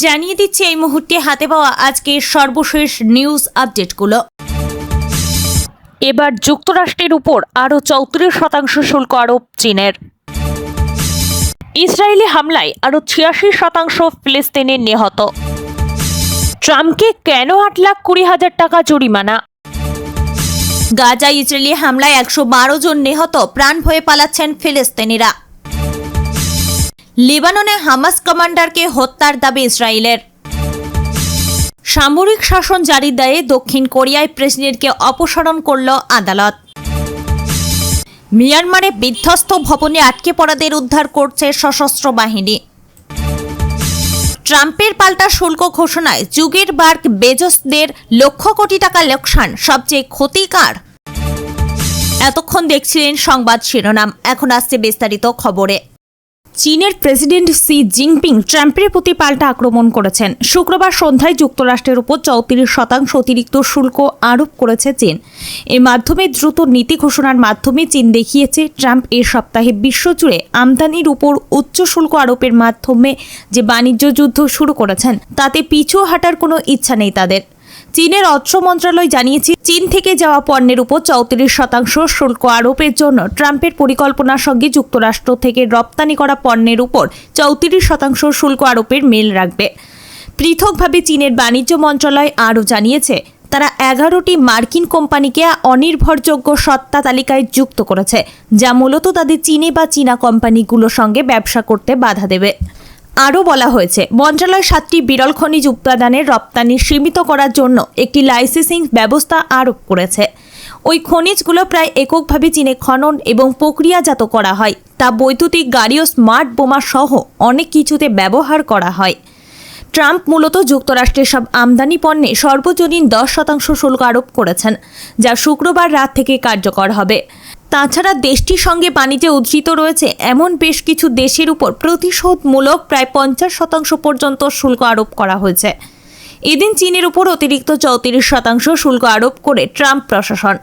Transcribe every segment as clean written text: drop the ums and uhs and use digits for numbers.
জানিয়ে দিচ্ছি এই মুহূর্তে হাতে পাওয়া আজকের সর্বশেষ নিউজ আপডেটগুলো। এবার যুক্তরাষ্ট্রের উপর আরও 34% শুল্ক আরোপ চীনের। ইসরায়েলি হামলায় আরও 86% ফিলিস্তিনের নিহত। ট্রাম্পকে কেন 8,20,000 টাকা জরিমানা? গাজায় ইসরায়েলি হামলায় 112 জন নিহত, প্রাণ ভয়ে পালাচ্ছেন ফিলিস্তিনিরা। লেবাননে হামাস কমান্ডারকে হত্যার দাবি ইসরায়েলের। সামরিক শাসন জারির দায়ে দক্ষিণ কোরিয়ায় প্রেসিডেন্টকে অপসারণ করল আদালত। মিয়ানমারে বিধ্বস্ত ভবনে আটকে পড়াদের উদ্ধার করছে সশস্ত্র বাহিনী। ট্রাম্পের পাল্টা শুল্ক ঘোষণায় জুকেরবার্গ বেজোসদের লক্ষ কোটি টাকা লোকসান, সবচেয়ে ক্ষতিকার। এতক্ষণ দেখছিলেন সংবাদ শিরোনাম, এখন আসছে বিস্তারিত খবরে। চীনের প্রেসিডেন্ট শি জিনপিং ট্রাম্পের প্রতি পাল্টা আক্রমণ করেছেন। শুক্রবার সন্ধ্যায় যুক্তরাষ্ট্রের উপর 34% অতিরিক্ত শুল্ক আরোপ করেছে চীন। এর মাধ্যমে দ্রুত নীতি ঘোষণার মাধ্যমে চীন দেখিয়েছে ট্রাম্প এ সপ্তাহে বিশ্বজুড়ে আমদানির উপর উচ্চ শুল্ক আরোপের মাধ্যমে যে বাণিজ্য যুদ্ধ শুরু করেছেন তাতে পিছু হাঁটার কোনো ইচ্ছা নেই তাদের। চীনের অর্থ মন্ত্রণালয় জানিয়েছে, চীন থেকে যাওয়া পণ্যের উপর 34% শুল্ক আরোপের জন্য ট্রাম্পের পরিকল্পনার সঙ্গে যুক্তরাষ্ট্র থেকে রপ্তানি করা পণ্যের উপর 34% শুল্ক আরোপের মিল রাখবে। পৃথকভাবে চীনের বাণিজ্য মন্ত্রণালয় আরও জানিয়েছে, তারা 11টি মার্কিন কোম্পানিকে অনির্ভরযোগ্য সত্তা তালিকায় যুক্ত করেছে, যা মূলত তাদের চীনে বা চীনা কোম্পানিগুলোর সঙ্গে ব্যবসা করতে বাধা দেবে। আরও বলা হয়েছে, মন্ত্রণালয় 7টি বিরল খনিজ উপাদানের রপ্তানি সীমিত করার জন্য একটি লাইসেন্সিং ব্যবস্থা আরোপ করেছে। ওই খনিজগুলো প্রায় এককভাবে চীনে খনন এবং প্রক্রিয়াজাত করা হয়, তা বৈদ্যুতিক গাড়ি ও স্মার্ট বোমা সহ অনেক কিছুতে ব্যবহার করা হয়। ট্রাম্প মূলত যুক্তরাষ্ট্রের সব আমদানি পণ্যে সর্বজনীন 10% শুল্ক আরোপ করেছেন, যা শুক্রবার রাত থেকে কার্যকর হবে। তাছাড়া দেশটির সঙ্গে বাণিজ্যে উদ্ধৃত রয়েছে এমন বেশ কিছু দেশের উপর প্রতিশোধমূলক প্রায় 50% পর্যন্ত শুল্ক আরোপ করা হয়েছে। এদিন চীনের উপর অতিরিক্ত 34% শুল্ক আরোপ করে ট্রাম্প প্রশাসন।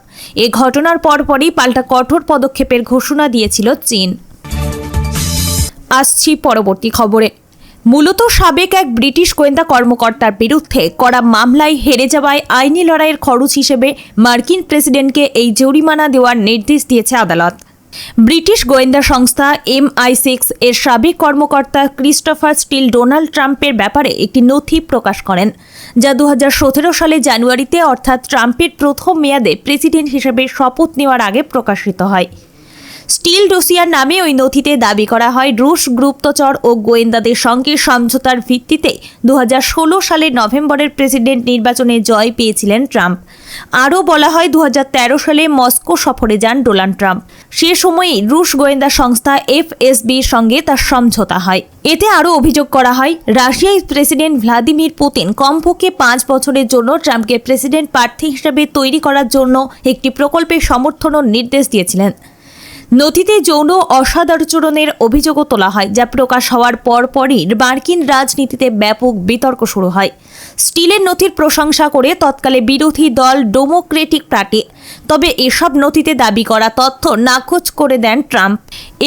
এ ঘটনার পরপরই পাল্টা কঠোর পদক্ষেপের ঘোষণা দিয়েছিল চীন। আসছি পরবর্তী খবরে। মূলত সাবেক এক ব্রিটিশ গোয়েন্দা কর্মকর্তার বিরুদ্ধে করা মামলায় হেরে যাওয়ায় আইনি লড়াইয়ের খরচ হিসেবে মার্কিন প্রেসিডেন্টকে এই জরিমানা দেওয়ার নির্দেশ দিয়েছে আদালত। ব্রিটিশ গোয়েন্দা সংস্থা MI6 এর সাবেক কর্মকর্তা ক্রিস্টোফার স্টিল ডোনাল্ড ট্রাম্পের ব্যাপারে একটি নথি প্রকাশ করেন, যা 2017 সালে জানুয়ারিতে, অর্থাৎ ট্রাম্পের প্রথম মেয়াদে প্রেসিডেন্ট হিসেবে শপথ নেওয়ার আগে প্রকাশিত হয়। স্টিল ডোসিয়ার নামে ওই নথিতে দাবি করা হয়, রুশ গুপ্তচর ও গোয়েন্দাদের সঙ্গে সমঝোতার ভিত্তিতে 2016 সালের নভেম্বরের প্রেসিডেন্ট নির্বাচনে জয় পেয়েছিলেন ট্রাম্প। আরও বলা হয়, 2013 সালে মস্কো সফরে যান ডোনাল্ড ট্রাম্প। সে সময়েই রুশ গোয়েন্দা সংস্থা FSBর সঙ্গে তার সমঝোতা হয়। এতে আরও অভিযোগ করা হয়, রাশিয়ার প্রেসিডেন্ট ভ্লাদিমির পুতিন কমপক্ষে 5 বছরের জন্য ট্রাম্পকে প্রেসিডেন্ট প্রার্থী হিসেবে তৈরি করার জন্য একটি প্রকল্পের সমর্থন ও নির্দেশ দিয়েছিলেন। নথিতে যৌন অসদাচরণের অভিযোগও তোলা হয়, যা প্রকাশ হওয়ার পরপরই মার্কিন রাজনীতিতে ব্যাপক বিতর্ক শুরু হয়। স্টিলের নথির প্রশংসা করে তৎকালে বিরোধী দল ডেমোক্রেটিক পার্টি, তবে এসব নথিতে দাবি করা তথ্য নাকচ করে দেন ট্রাম্প।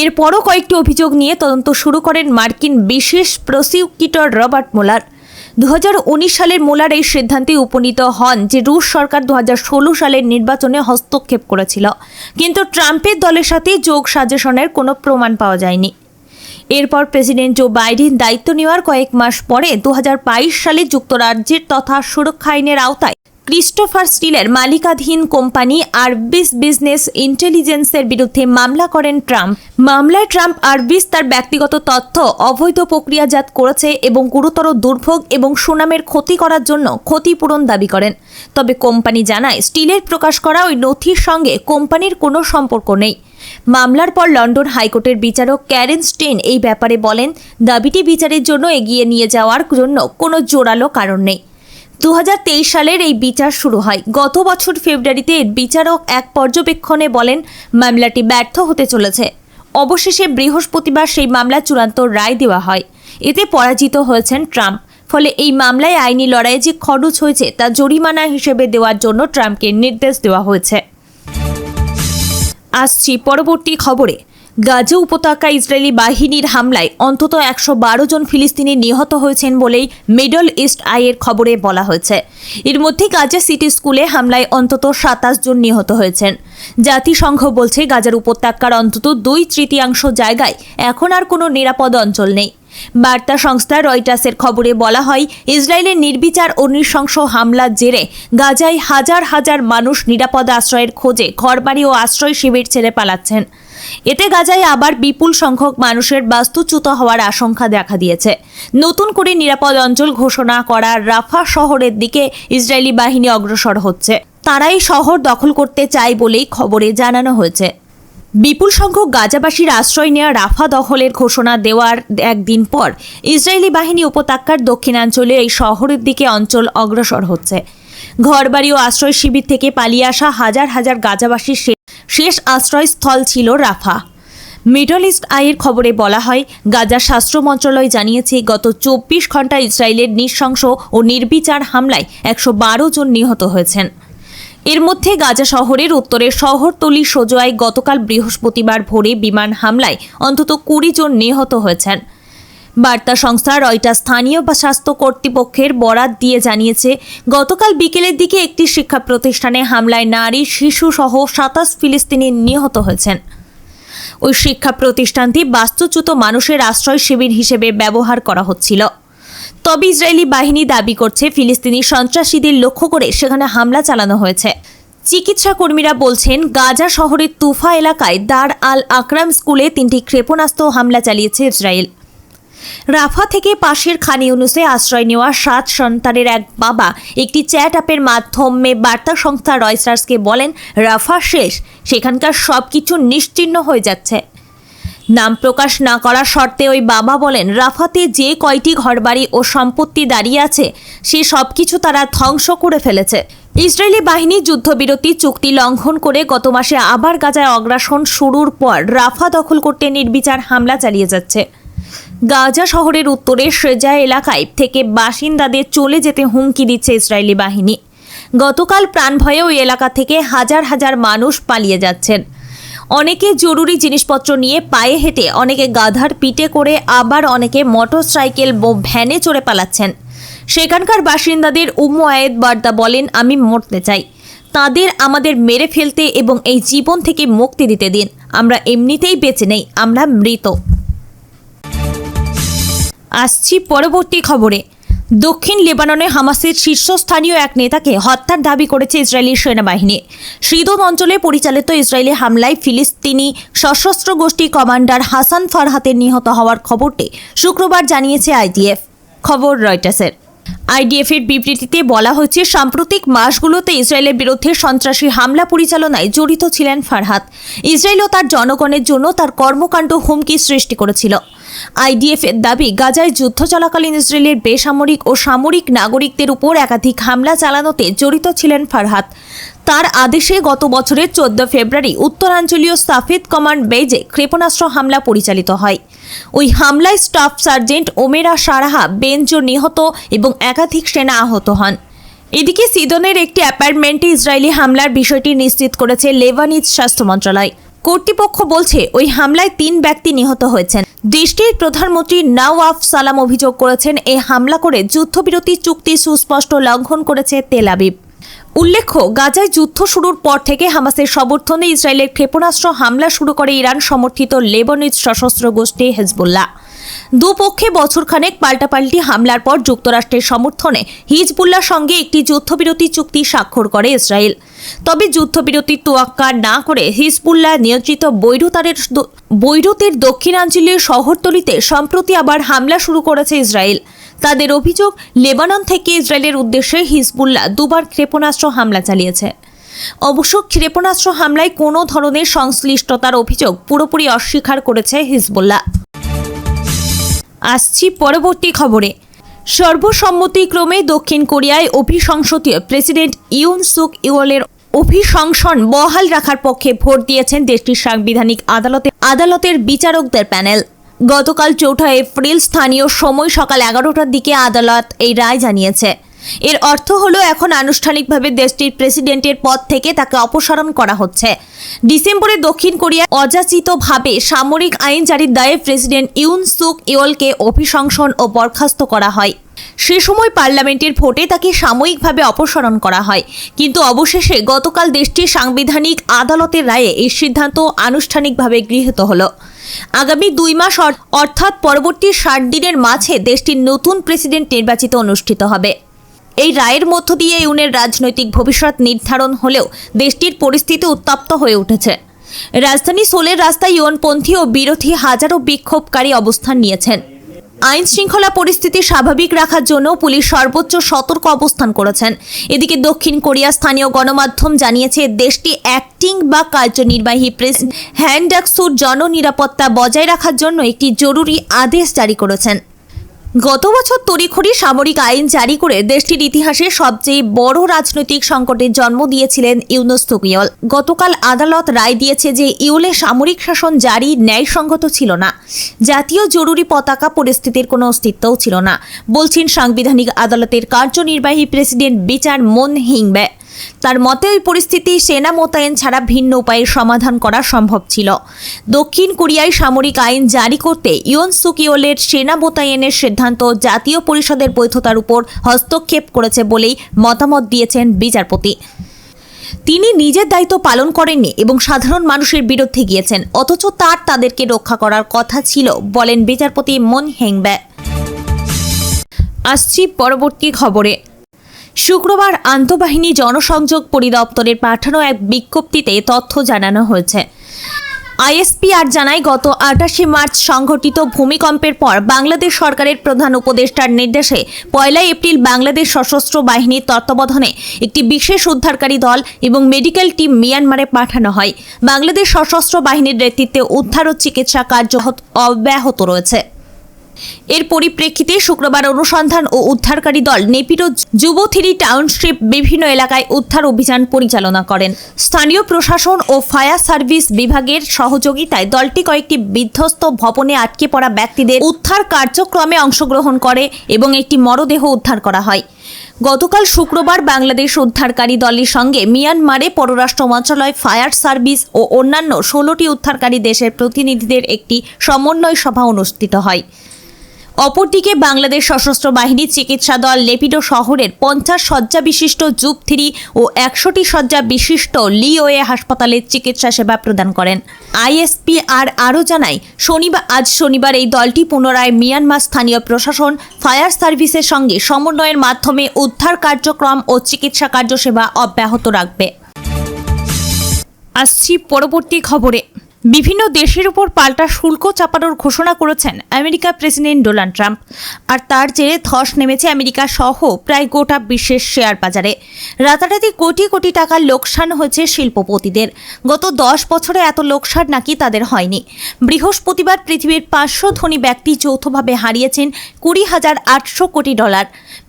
এরপরও কয়েকটি অভিযোগ নিয়ে তদন্ত শুরু করেন মার্কিন বিশেষ প্রসিকিউটর রবার্ট মুলার। 2019 সালের মুলার এই সিদ্ধান্তে উপনীত হন যে রুশ সরকার 2016 সালের নির্বাচনে হস্তক্ষেপ করেছিল, কিন্তু ট্রাম্পের দলের সাথে যোগ সাজেশনের কোনো প্রমাণ পাওয়া যায়নি। এরপর প্রেসিডেন্ট জো বাইডেন দায়িত্ব নেওয়ার কয়েক মাস পরে 2022 সালে যুক্তরাজ্যের তথা সুরক্ষা আইনের আওতায় ক্রিস্টোফার স্টিলের মালিকাধীন কোম্পানি আরবিস বিজনেস ইন্টেলিজেন্সের বিরুদ্ধে মামলা করেন ট্রাম্প। মামলায় ট্রাম্প আরবিস তার ব্যক্তিগত তথ্য অবৈধ প্রক্রিয়াজাত করেছে এবং গুরুতর দুর্ভোগ এবং সুনামের ক্ষতি করার জন্য ক্ষতিপূরণ দাবি করেন। তবে কোম্পানি জানায়, স্টিলের প্রকাশ করা ওই নথির সঙ্গে কোম্পানির কোনো সম্পর্ক নেই। মামলার পর লন্ডন হাইকোর্টের বিচারক ক্যারেন স্টেন এই ব্যাপারে বলেন, দাবিটি বিচারের জন্য এগিয়ে নিয়ে যাওয়ার জন্য কোনো জোরালো কারণ নেই। 2023 সালের এই বিচার শুরু হয়। গত বছর ফেব্রুয়ারিতে বিচারক এক পর্যবেক্ষণে বলেন, মামলাটি ব্যর্থ হতে চলেছে। অবশেষে বৃহস্পতিবার সেই মামলা চূড়ান্ত রায় দেওয়া হয়। এতে পরাজিত হয়েছেন ট্রাম্প। ফলে এই মামলায় আইনি লড়াইয়ে যে খরচ হয়েছে তা জরিমানা হিসেবে দেওয়ার জন্য ট্রাম্পকে নির্দেশ দেওয়া হয়েছে। আসছি পরবর্তী খবরে। গাজা উপত্যকা ইসরায়েলি বাহিনীর হামলায় অন্তত 112 জন ফিলিস্তিনি নিহত হয়েছেন বলেই মিডল ইস্ট আইয়ের খবরে বলা হয়েছে। এর মধ্যে গাজা সিটি স্কুলে হামলায় অন্তত 27 জন নিহত হয়েছেন। জাতিসংঘ বলছে গাজার উপত্যকার অন্তত 2/3 জায়গায় এখন আর কোনো নিরাপদ অঞ্চল নেই। বার্তা সংস্থা রয়টার্সের খবরে বলা হয়, ইসরায়েলের নির্বিচার ও নৃশংস হামলার জেরে গাজায় হাজার হাজার মানুষ নিরাপদ আশ্রয়ের খোঁজে ঘরবাড়ি ও আশ্রয় শিবির ছেড়ে পালাচ্ছেন। এতে গাজায় আবার বিপুল সংখ্যক মানুষের বাস্তুচ্যুত হওয়ার আশঙ্কা দেখা দিয়েছে। নতুন করে নিরাপদ অঞ্চল ঘোষণা করা রাফা শহরের দিকে ইসরায়েলি বাহিনী অগ্রসর হচ্ছে। তারাই শহর দখল করতে চায় বলেই খবরে জানানো হয়েছে। বিপুল সংখ্যক গাজাবাসীর আশ্রয় নেওয়া রাফা দখলের ঘোষণা দেওয়ার একদিন পর ইসরায়েলি বাহিনী উপত্যকার দক্ষিণাঞ্চলে এই শহরের দিকে অঞ্চল অগ্রসর হচ্ছে। ঘরবাড়ি ও আশ্রয় শিবির থেকে পালিয়ে আসা হাজার হাজার গাজাবাসীর শেষ আশ্রয়স্থল ছিল রাফা। মিডল ইস্ট আইয়ের খবরে বলা হয়, গাজা স্বাস্থ্য মন্ত্রণালয় জানিয়েছে গত 24 ঘন্টা ইসরায়েলের নৃশংস ও নির্বিচার হামলায় 112 জন নিহত হয়েছেন। এর মধ্যে গাজা শহরের উত্তরের শহরতলি সোজোয়ায় গতকাল বৃহস্পতিবার ভোরে বিমান হামলায় অন্তত 20 জন নিহত হয়েছেন। বার্তা সংস্থা রয়টার্স স্থানীয় স্বাস্থ্য কর্তৃপক্ষের বরাত দিয়ে জানিয়েছে, গতকাল বিকেলের দিকে একটি শিক্ষা প্রতিষ্ঠানে হামলায় নারী শিশু সহ 27 ফিলিস্তিনি নিহত হয়েছেন। ওই শিক্ষা প্রতিষ্ঠানটি বাস্তুচ্যুত মানুষের আশ্রয় শিবির হিসেবে ব্যবহার করা হচ্ছিল। তবে ইসরায়েলি বাহিনী দাবি করছে ফিলিস্তিনি সন্ত্রাসীদের লক্ষ্য করে সেখানে হামলা চালানো হয়েছে। চিকিৎসা কর্মীরা বলছেন, গাজা শহরের তুফা এলাকায় দার আল আকরাম স্কুলে 3টি ক্ষেপণাস্ত্র হামলা চালিয়েছে ইসরায়েল। রাফা থেকে পাশের খান ইউনুসে আশ্রয় নেওয়া 7 সন্তানের এক বাবা একটি চ্যাট অ্যাপের মাধ্যমে বার্তা সংস্থা রয়টার্সকে বলেন, রাফা শেষ, সেখানকার সবকিছু নিশ্চিহ্ন হয়ে যাচ্ছে। নাম প্রকাশ না করার শর্তে ওই বাবা বলেন, রাফাতে যে কয়টি ঘরবাড়ি ও সম্পত্তি দাঁড়িয়ে আছে সে সবকিছু তারা ধ্বংস করে ফেলেছে। ইসরায়েলি বাহিনী যুদ্ধবিরতি চুক্তি লঙ্ঘন করে গত মাসে আবার গাজায় অগ্রাসন শুরুর পর রাফা দখল করতে নির্বিচার হামলা চালিয়ে যাচ্ছে। গাজা শহরের উত্তরে শেজা এলাকায় থেকে বাসিন্দাদের চলে যেতে হুমকি দিচ্ছে ইসরায়েলি বাহিনী। গতকাল প্রাণভয়ে ওই এলাকা থেকে হাজার হাজার মানুষ পালিয়ে যাচ্ছেন। অনেকে জরুরি জিনিসপত্র নিয়ে পায়ে হেঁটে, অনেকে গাধার পিঠে করে, আবার অনেকে মোটরসাইকেল ও ভ্যানে চড়ে পালাচ্ছেন। সেখানকার বাসিন্দাদের উম্মু আয়েদ বার্দা বলেন, আমি মরতে চাই, তাদের আমাদের মেরে ফেলতে এবং এই জীবন থেকে মুক্তি দিতে দিন। আমরা এমনিতেই বেঁচে নেই, আমরা মৃত। আসছি পরবর্তী খবরে। দক্ষিণ লেবাননে হামাসের শীর্ষস্থানীয় এক নেতাকে হত্যার দাবি করেছে ইসরায়েলি সেনাবাহিনী। সিদোন অঞ্চলে পরিচালিত ইসরায়েলি হামলায় ফিলিস্তিনি সশস্ত্র গোষ্ঠী কমান্ডার হাসান ফারহাতের নিহত হওয়ার খবরটি শুক্রবার জানিয়েছে আইডিএফ। খবর রয়টার্সের। আইডিএফের বিবৃতিতে বলা হয়েছে, সাম্প্রতিক মাসগুলোতে ইসরায়েলের বিরুদ্ধে সন্ত্রাসী হামলা পরিচালনায় জড়িত ছিলেন ফারহাত। ইসরায়েল ও তার জনগণের জন্য তার কর্মকাণ্ড হুমকি সৃষ্টি করেছিল। আইডিএফের দাবি, গাজায় যুদ্ধ চলাকালীন ইসরায়েলের বেসামরিক ও সামরিক নাগরিকদের উপর একাধিক হামলা চালানোতে জড়িত ছিলেন ফারহাত। তার আদেশে গত বছরের 14 ফেব্রুয়ারি উত্তরাঞ্চলীয় সাফেদ কমান্ড বেজে ক্ষেপণাস্ত্র হামলা পরিচালিত হয়। ওই হামলায় স্টাফ সার্জেন্ট ওমেরা সারাহা বেনজো নিহত এবং একাধিক সেনা আহত হন। এদিকে সিদনের একটি অ্যাপার্টমেন্টে ইসরায়েলি হামলার বিষয়টি নিশ্চিত করেছে লেবানিজ স্বাস্থ্য মন্ত্রণালয়। কর্তৃপক্ষ বলছে, ওই হামলায় 3 ব্যক্তি নিহত হয়েছেন। দেশটির প্রধানমন্ত্রী নওয়াফ সালাম অভিযোগ করেছেন, এই হামলা করে যুদ্ধবিরতি চুক্তি সুস্পষ্ট লঙ্ঘন করেছে তেল আবিব। উল্লেখ্য, গাজায় যুদ্ধ শুরুর পর থেকে হামাসের সমর্থনে ইসরায়েলের ক্ষেপণাস্ত্র হামলা শুরু করে ইরান সমর্থিত লেবানিজ সশস্ত্র গোষ্ঠী হেজবুল্লাহ। দুপক্ষে বছরখানেক পাল্টাপাল্টি হামলার পর যুক্তরাষ্ট্রের সমর্থনে হিজবুল্লাহর সঙ্গে একটি যুদ্ধবিরতি চুক্তি স্বাক্ষর করে ইসরায়েল। তবে যুদ্ধবিরতির তোয়াক্কা না করে হিজবুল্লাহ নিয়ন্ত্রিত বৈরুতের দক্ষিণাঞ্চলীয় শহরতলিতে সম্প্রতি আবার হামলা শুরু করেছে ইসরায়েল। তাদের অভিযোগ, লেবানন থেকে ইসরায়েলের উদ্দেশ্যে হিজবুল্লাহ 2বার ক্ষেপণাস্ত্র হামলা চালিয়েছে। অবশ্য ক্ষেপণাস্ত্র হামলায় কোনো ধরনের সংশ্লিষ্টতার অভিযোগ পুরোপুরি অস্বীকার করেছে হিজবুল্লাহ। আসছি পরবর্তী খবরে। সর্বসম্মতিক্রমে দক্ষিণ কোরিয়ায় অভিসংসদীয় প্রেসিডেন্ট ইউন সুক ইওলের অভিশংসন বহাল রাখার পক্ষে ভোট দিয়েছেন দেশটির সাংবিধানিক আদালতের বিচারকদের প্যানেল। গতকাল 4 এপ্রিল স্থানীয় সময় সকাল 11টার দিকে আদালত এই রায় জানিয়েছে। এর অর্থ হলো এখন আনুষ্ঠানিকভাবে দেশটির প্রেসিডেন্টের পদ থেকে তাকে অপসারণ করা হচ্ছে। ডিসেম্বরে দক্ষিণ কোরিয়া অযাচিতভাবে সামরিক আইন জারির দায়ে প্রেসিডেন্ট ইউন সুক ইয়োলকে অভিশংসন ও বরখাস্ত করা হয়। সে সময় পার্লামেন্টের ভোটে তাকে সাময়িকভাবে অপসারণ করা হয়, কিন্তু অবশেষে গতকাল দেশটির সাংবিধানিক আদালতের রায়ে এই সিদ্ধান্ত আনুষ্ঠানিকভাবে গৃহীত হলো। আগামী 2 মাস অর্থাৎ পরবর্তী 60 দিনের মাঝে দেশটির নতুন প্রেসিডেন্ট নির্বাচিত অনুষ্ঠিত হবে। এই রায়ের মধ্য দিয়ে ইউনের রাজনৈতিক ভবিষ্যৎ নির্ধারণ হলেও দেশটির পরিস্থিতি উত্তপ্ত হয়ে উঠেছে। রাজধানী সোলের রাস্তায় ইউনপন্থী ও বিরোধী হাজারো বিক্ষোভকারী অবস্থান নিয়েছেন। আইন শৃঙ্খলা পরিস্থিতি স্বাভাবিক রাখার জন্য পুলিশ সর্বোচ্চ সতর্ক অবস্থান করেছেন। এদিকে দক্ষিণ কোরিয়া স্থানীয় গণমাধ্যম জানিয়েছে দেশটি অ্যাক্টিং বা কার্যনির্বাহী প্রেসিডেন্ট হ্যান ডাক-সুর জননিরাপত্তা বজায় রাখার জন্য একটি জরুরি আদেশ জারি করেছেন। গত বছর তড়িঘড়ি সামরিক আইন জারি করে দেশটির ইতিহাসে সবচেয়ে বড় রাজনৈতিক সংকটের জন্ম দিয়েছিলেন ইউন সুক ইয়োল। গতকাল আদালত রায় দিয়েছে যে ইয়োলের সামরিক শাসন জারি ন্যায়সঙ্গত ছিল না। জাতীয় জরুরি পতাকা পরিস্থিতির কোনো অস্তিত্বও ছিল না, বলছেন সাংবিধানিক আদালতের কার্যনির্বাহী প্রেসিডেন্ট বিচার মুন হিংবে। তার মতে ওই পরিস্থিতি সেনা মোতায়েন ছাড়া ভিন্ন উপায়ে সমাধান করা সম্ভব ছিল। দক্ষিণ কোরিয়ায় সামরিক আইন জারি করতে ইউন সুক ইয়োলের সেনা মোতায়েনের সিদ্ধান্ত জাতীয় পরিষদের বৈধতার উপর হস্তক্ষেপ করেছে বলেই মতামত দিয়েছেন বিচারপতি। তিনি নিজের দায়িত্ব পালন করেননি এবং সাধারণ মানুষের বিরুদ্ধে গিয়েছেন, অথচ তাদেরকে রক্ষা করার কথা ছিল, বলেন বিচারপতি মুন হিংবে। আসছি পরবর্তী খবরে। শুক্রবার আন্তঃবাহিনী জনসংযোগ পরিদপ্তরের পাঠানো এক বিজ্ঞপ্তিতে তথ্য জানানো হয়েছে। আইএসপিআর জানায় গত 28 মার্চ সংঘটিত ভূমিকম্পের পর বাংলাদেশ সরকারের প্রধান উপদেষ্টার নির্দেশে 1 এপ্রিল বাংলাদেশ সশস্ত্র বাহিনীর তত্ত্বাবধানে একটি বিশেষ উদ্ধারকারী দল এবং মেডিকেল টিম মিয়ানমারে পাঠানো হয়। বাংলাদেশ সশস্ত্র বাহিনীর নেতৃত্বে উদ্ধার ও চিকিৎসা কার্য অব্যাহত রয়েছে। এর পরিপ্রেক্ষিতে শুক্রবার অনুসন্ধান ও উদ্ধারকারী দল নেপিডো যুবথিরি টাউনশিপ বিভিন্ন এলাকায় উদ্ধার অভিযান পরিচালনা করেন। স্থানীয় প্রশাসন ও ফায়ার সার্ভিস বিভাগের সহযোগিতায় দলটি কয়েকটি বিধ্বস্ত ভবনে আটকে পড়া ব্যক্তিদের উদ্ধার কার্যক্রমে অংশগ্রহণ করে এবং একটি মরদেহ উদ্ধার করা হয়। গতকাল শুক্রবার বাংলাদেশ উদ্ধারকারী দলের সঙ্গে মিয়ানমারে পররাষ্ট্র মন্ত্রণালয়, ফায়ার সার্ভিস ও অন্যান্য 16টি উদ্ধারকারী দেশের প্রতিনিধিদের একটি সমন্বয় সভা অনুষ্ঠিত হয়। অপরদিকে বাংলাদেশ সশস্ত্র বাহিনীর চিকিৎসা দল নেপিডো শহরের 50 শয্যা বিশিষ্ট জুব-3 ও 100টি শয্যা বিশিষ্ট লিওয়ে হাসপাতালে চিকিৎসা সেবা প্রদান করেন। আইএসপিআর আরও জানায় আজ শনিবার এই দলটি পুনরায় মিয়ানমার স্থানীয় প্রশাসন, ফায়ার সার্ভিসের সঙ্গে সমন্বয়ের মাধ্যমে উদ্ধার কার্যক্রম ও চিকিৎসা কার্যসেবা অব্যাহত রাখবে। আসছি পরবর্তী খবরে। বিভিন্ন দেশের উপর পাল্টা শুল্ক চাপানোর ঘোষণা করেছেন আমেরিকা প্রেসিডেন্ট ডোনাল্ড ট্রাম্প। আর তার জেরে ধস নেমেছে আমেরিকা সহ প্রায় গোটা বিশ্বের শেয়ার বাজারে। রাতারাতি কোটি কোটি টাকার লোকসান হয়েছে শিল্পপতিদের। গত 10 বছরে এত লোকসান নাকি তাদের হয়নি। বৃহস্পতিবার পৃথিবীর 500 ধনী ব্যক্তি যৌথভাবে হারিয়েছেন $20,800 কোটি।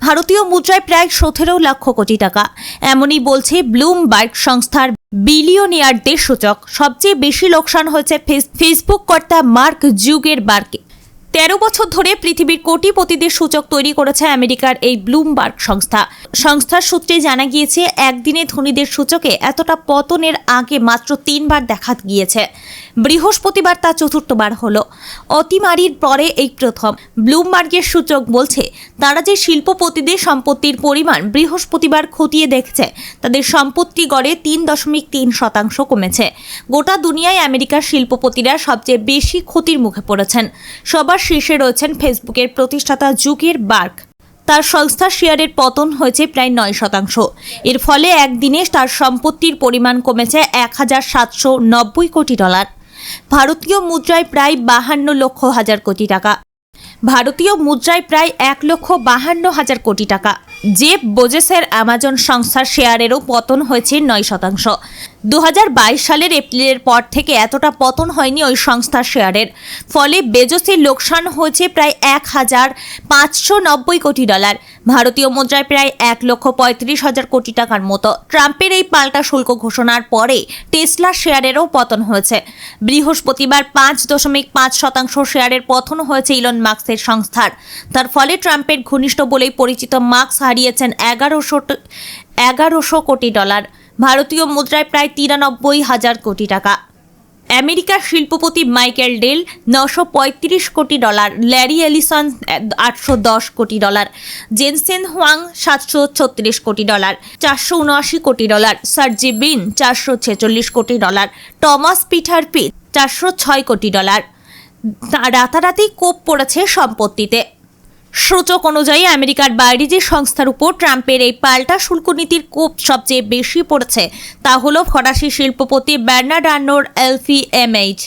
ভারতীয় মুদ্রায় প্রায় 17 লক্ষ কোটি টাকা। এমনই বলছে ব্লুমবার্গ সংস্থার বিলিয়নিয়ারদের সূচক। সবচেয়ে বেশি লোকসান হয়েছে ফেসবুক কর্তা মার্ক জুকারবার্গের। 13 বছর ধরে পৃথিবীর কোটিপতিদের সূচক তৈরি করেছে আমেরিকার এই ব্লুমবার্গ সংস্থার সূত্রে জানা গিয়েছে একদিনে ধনীদের সূচকে এতটা পতনের আগে মাত্র 3 বার দেখা গিয়েছে। বৃহস্পতিবার তা 4বার হলো। অতিমারির পরে এই প্রথম। ব্লুমবার্গের সূচক বলছে তারা যে শিল্পপতিদের সম্পত্তির পরিমাণ বৃহস্পতিবার খতিয়ে দেখছে তাদের সম্পত্তি গড়ে 3.3% কমেছে। গোটা দুনিয়ায় আমেরিকার শিল্পপতিরা সবচেয়ে বেশি ক্ষতির মুখে পড়েছেন। সবার শীর্ষে রয়েছেন ফেসবুকের প্রতিষ্ঠাতা জুকারবার্গ। তার সংস্থার শেয়ারের পতন হয়েছে প্রায় 9%। এর ফলে একদিনে তার সম্পত্তির পরিমাণ কমেছে $1,790 কোটি। ভারতীয় মুদ্রায় প্রায় 52 লক্ষ হাজার কোটি টাকা। ভারতীয় মুদ্রায় প্রায় 1,52,000 কোটি টাকা। জেফ বেজোসের অ্যামাজন সংস্থার শেয়ারেরও পতন হয়েছে 9%। 2022 সালের এপ্রিলের পর থেকে এতটা পতন হয়নি ওই সংস্থার শেয়ারের। ফলে বেজোসের লোকসান হয়েছে প্রায় $1,590 কোটি। ভারতীয় মুদ্রায় প্রায় 1,35,000 কোটি টাকার মতো। ট্রাম্পের এই পাল্টা শুল্ক ঘোষণার পরে টেসলা শেয়ারেরও পতন হয়েছে। বৃহস্পতিবার 5.5% শেয়ারের পতন হয়েছে ইলন মাস্কের সংস্থার। তার ফলে ট্রাম্পের ঘনিষ্ঠ বলেই পরিচিত মার্ক হারিয়েছেন 1100 কোটি ডলার, ভারতীয় মুদ্রায় প্রায় 93,000 কোটি টাকা। আমেরিকার শিল্পপতি মাইকেল ডেল 935 কোটি ডলার, ল্যারি এলিসন 810 কোটি ডলার, জেনসেন হোয়াং 736 কোটি ডলার, 479 কোটি ডলার, সার্জি ব্রিন 446 কোটি ডলার, টমাস পিটার পিট 406 কোটি ডলার। রাতারাতি কোপ পড়েছে সম্পত্তিতে। সূচক অনুযায়ী আমেরিকার বাইরে যে সংস্থার উপর ট্রাম্পের এই পাল্টা শুল্ক নীতির কোপ সবচেয়ে বেশি পড়েছে তা হল ফরাসি শিল্পপতি বার্নার্ড আর্নোর LVMH,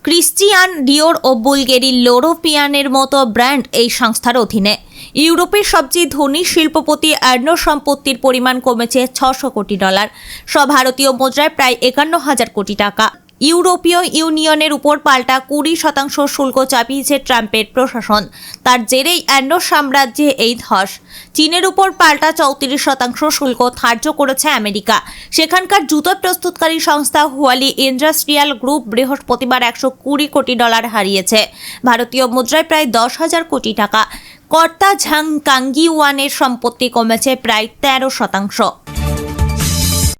ক্রিশ্চিয়ান ডিওর ও বুলগেরি লোরোপিয়ানের মতো ব্র্যান্ড এই সংস্থার অধীনে। ইউরোপের সবচেয়ে ধনী শিল্পপতি আর্নোর সম্পত্তির পরিমাণ কমেছে 600 কোটি ডলার, সব ভারতীয় মুদ্রায় প্রায় 51,000 কোটি টাকা। ইউরোপীয় ইউনিয়নের উপর পাল্টা 20% শুল্ক চাপিয়েছে ট্রাম্পের প্রশাসন। তার জেরেই আর্নোর সাম্রাজ্যে এই ধস। চীনের উপর পাল্টা 34% শুল্ক ধার্য করেছে আমেরিকা। সেখানকার জুতো প্রস্তুতকারী সংস্থা হুয়ালি ইন্ডাস্ট্রিয়াল গ্রুপ বৃহস্পতিবার 120 কোটি ডলার হারিয়েছে, ভারতীয় মুদ্রায় প্রায় 10,000 কোটি টাকা। কর্তা ঝাং কাঙ্গিওয়ানের সম্পত্তি কমেছে প্রায় 13%।